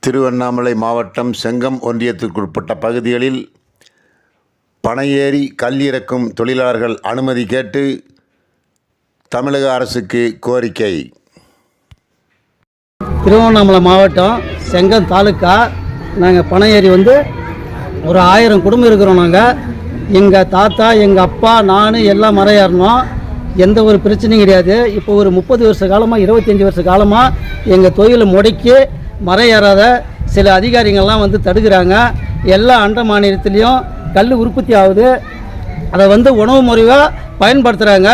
திருவண்ணாமலை மாவட்டம் செங்கம் ஒன்றியத்திற்குட்பட்ட பகுதிகளில் பனையேறி கல் இறக்கும் தொழிலாளர்கள் அனுமதி கேட்டு தமிழக அரசுக்கு கோரிக்கை. திருவண்ணாமலை மாவட்டம் செங்கம் தாலுக்கா. நாங்கள் பனையேறி ஒரு 1000 குடும்பம் இருக்கிறோம். நாங்கள் எங்கள் தாத்தா, எங்கள் அப்பா, நான் எல்லாம் மரம் ஏறினோம். எந்த ஒரு பிரச்சனையும் கிடையாது. இப்போ ஒரு 30 வருஷ காலமாக 25 வருஷ காலமாக எங்கள் தொழிலை முடக்கி மரம் ஏறாத சில அதிகாரிகள்லாம் தடுக்கிறாங்க. எல்லா அண்ட மாநிலத்திலையும் கல் உற்பத்தி ஆகுது. அதை உணவு முறையாக பயன்படுத்துகிறாங்க.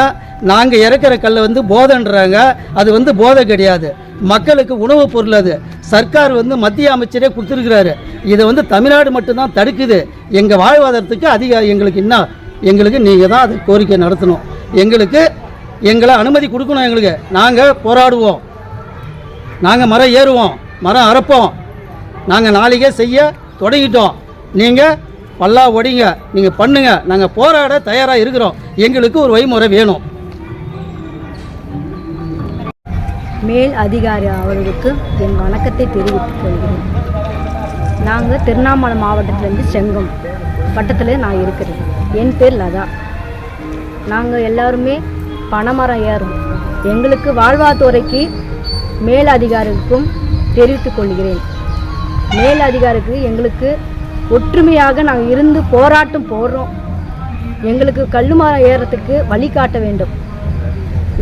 நாங்கள் இறக்கிற கல்லை போதைன்றாங்க. அது போதை கிடையாது, மக்களுக்கு உணவு பொருள். அது சர்க்கார் மத்திய அமைச்சரே கொடுத்துருக்கிறாரு. இதை தமிழ்நாடு மட்டும்தான் தடுக்குது. எங்கள் வாழ்வாதாரத்துக்கு எங்களுக்கு நீங்கள் தான் அது கோரிக்கை நடத்தணும். எங்களை அனுமதி கொடுக்கணும். நாங்கள் போராடுவோம், நாங்கள் மரம் ஏறுவோம், மரம் அறுப்போம். நாங்கள் நாளைக்கே செய்ய தொடங்கிட்டோம். நீங்கள் பல்லா ஒடிங்க, நீங்கள் பண்ணுங்க. நாங்கள் போராட தயாராக இருக்கிறோம். எங்களுக்கு ஒரு வழிமுறை வேணும். மேல் அதிகாரி அவர்களுக்கு என் வணக்கத்தை தெரிவித்துக் கொள்கிறேன். நாங்கள் திருவண்ணாமலை மாவட்டத்திலேருந்து செங்கம் வட்டத்தில் நான் இருக்கிறேன். என் பேர் லதா. நாங்கள் எல்லாருமே பனைமரம் ஏறும். எங்களுக்கு வாழ்வாதாரத்துறைக்கு மேல் அதிகாரிக்கும் தெரிவித்துக் கொள்கிறேன். மேல் அதிகாரிக்கு எங்களுக்கு ஒற்றுமையாக நாங்கள் இருந்து போராட்டம் போடுறோம். எங்களுக்கு கல்லுமரம் ஏறத்துக்கு வழிகாட்ட வேண்டும்.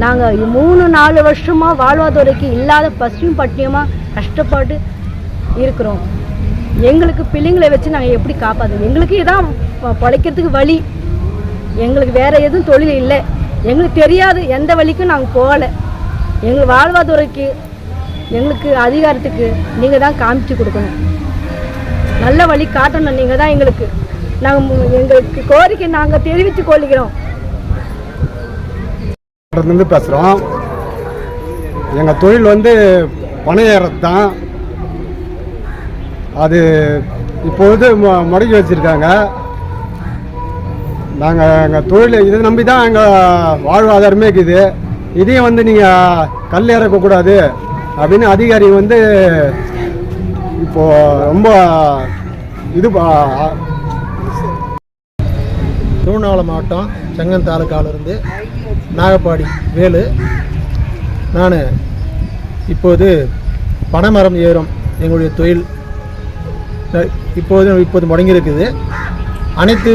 நாங்கள் 3-4 வருஷமாக வாழ்வாதாரத்துறைக்கு இல்லாத பசியும் பட்டினியமாக கஷ்டப்பட்டு இருக்கிறோம். எங்களுக்கு பிள்ளைங்களை வச்சு நாங்கள் எப்படி காப்பாற்றுவோம்? எங்களுக்கு இதான் பிழைக்கிறதுக்கு வழி. எங்களுக்கு வேறு எதுவும் தொழில் இல்லை. எங்களுக்கு தெரியாது, எந்த வழிக்கும் நாங்கள் போகலை. எங்களுக்கு வாழ்வாதாரத்துறைக்கு எங்களுக்கு அதிகாரத்துக்கு நீங்கள் தான் காமிச்சு கொடுக்கணும். நல்ல வழி காட்டணும். நீங்கள் தான் எங்களுக்கு கோரிக்கை நாங்கள் தெரிவித்துக் கொள்கிறோம். பேசுகிறோம். எங்கள் தொழில் பனை ஏறது தான். அது இப்பொழுது முடக்கி வச்சுருக்காங்க. நாங்கள் எங்கள் தொழில் இதை நம்பி தான் எங்கள் வாழ்வாதாரமே இருக்குது. இதையும் நீங்கள் கல் இறக்கக்கூடாது அப்படின்னு அதிகாரி இப்போது ரொம்ப திருவண்ணாமலை மாவட்டம் செங்கம் தாலுக்காவிலிருந்து நாகப்பாடி வேலு. நான் இப்போது பனைமரம் ஏறும் எங்களுடைய தொழில் இப்போது முடங்கியிருக்குது. அனைத்து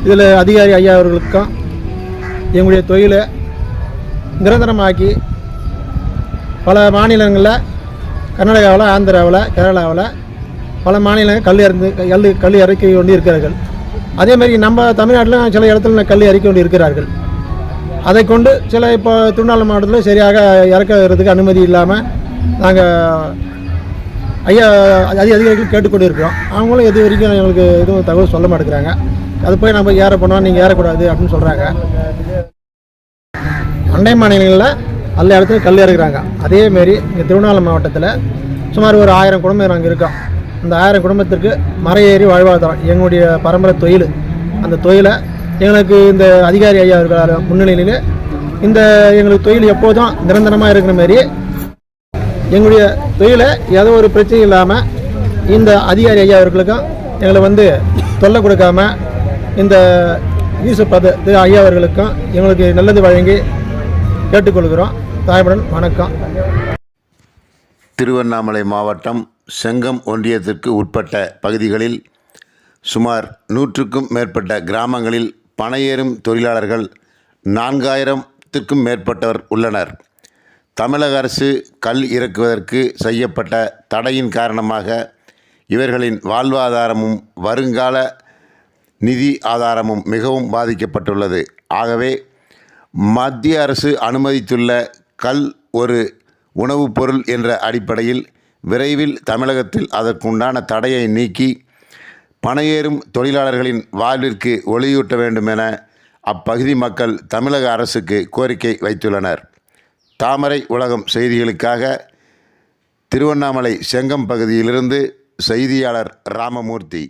இதில் அதிகாரி ஐயா அவர்களுக்கும் எங்களுடைய தொழிலை நிரந்தரமாக்கி பல மாநிலங்களில், கர்நாடகாவில், ஆந்திராவில், கேரளாவில் பல மாநிலங்கள் கல் இறக்கி கொண்டு இருக்கிறார்கள். அதேமாதிரி நம்ம தமிழ்நாட்டில் சில இடத்துல கல் இறக்கி கொண்டு இருக்கிறார்கள். அதை கொண்டு சில இப்போ திருவண்ணாமலை மாவட்டத்தில் சரியாக இறக்கிறதுக்கு அனுமதி இல்லாமல் நாங்கள் ஐயா அதிகாரிகள் கேட்டுக்கொண்டு இருக்கிறோம். அவங்களும் இது வரைக்கும் எங்களுக்கு எதுவும் தகவல் சொல்ல மாட்டேங்கிறாங்க. அது போய் நம்ம ஏற போனோம், நீங்கள் ஏறக்கூடாது அப்படின்னு சொல்கிறாங்க. அண்டை மாநிலங்களில் எல்லா இடத்துலையும் கல் இறக்குறாங்க. அதேமாரி இங்கே திருவண்ணாமலை மாவட்டத்தில் சுமார் ஒரு 1000 குடும்பம் நாங்கள் இருக்கோம். அந்த 1000 குடும்பத்திற்கு மரம் ஏறி வாழ்வாதாரம் எங்களுடைய பரம்பரை தொழில். அந்த தொழிலை எங்களுக்கு இந்த அதிகாரி ஐயா அவர்களால் முன்னிலையில் இந்த எங்களுக்கு தொழில் எப்போதும் நிரந்தரமாக இருக்கிற மாரி எங்களுடைய தொழிலை ஏதோ ஒரு பிரச்சனை இல்லாமல் இந்த அதிகாரி ஐயா அவர்களுக்கும் எங்களை தொல்லை கொடுக்காம இந்த யூசுப் ஐயா அவர்களுக்கும் எங்களுக்கு நல்லது வழங்கி கேட்டுக்கொள்கிறோம். தாய்மடன் வணக்கம். திருவண்ணாமலை மாவட்டம் செங்கம் ஒன்றியத்திற்கு உட்பட்ட பகுதிகளில் சுமார் 100க்கும் மேற்பட்ட கிராமங்களில் பனையேறும் தொழிலாளர்கள் 4000த்திற்கும் மேற்பட்டவர் உள்ளனர். தமிழக அரசு கல் இறக்குவதற்கு செய்யப்பட்ட தடையின் காரணமாக இவர்களின் வாழ்வாதாரமும் வருங்கால நிதி ஆதாரமும் மிகவும் பாதிக்கப்பட்டுள்ளது. ஆகவே மத்திய அரசு அனுமதித்துள்ள கல் ஒரு உணவுப் பொருள் என்ற அடிப்படையில் விரைவில் தமிழகத்தில் அதற்குண்டான தடையை நீக்கி பனையேறும் தொழிலாளர்களின் வாழ்விற்கு ஒளியூட்ட வேண்டும் என அப்பகுதி மக்கள் தமிழக அரசுக்கு கோரிக்கை வைத்துள்ளனர். தாமரை உலகம் செய்திகளுக்காக திருவண்ணாமலை செங்கம் பகுதியிலிருந்து செய்தியாளர் ராமமூர்த்தி.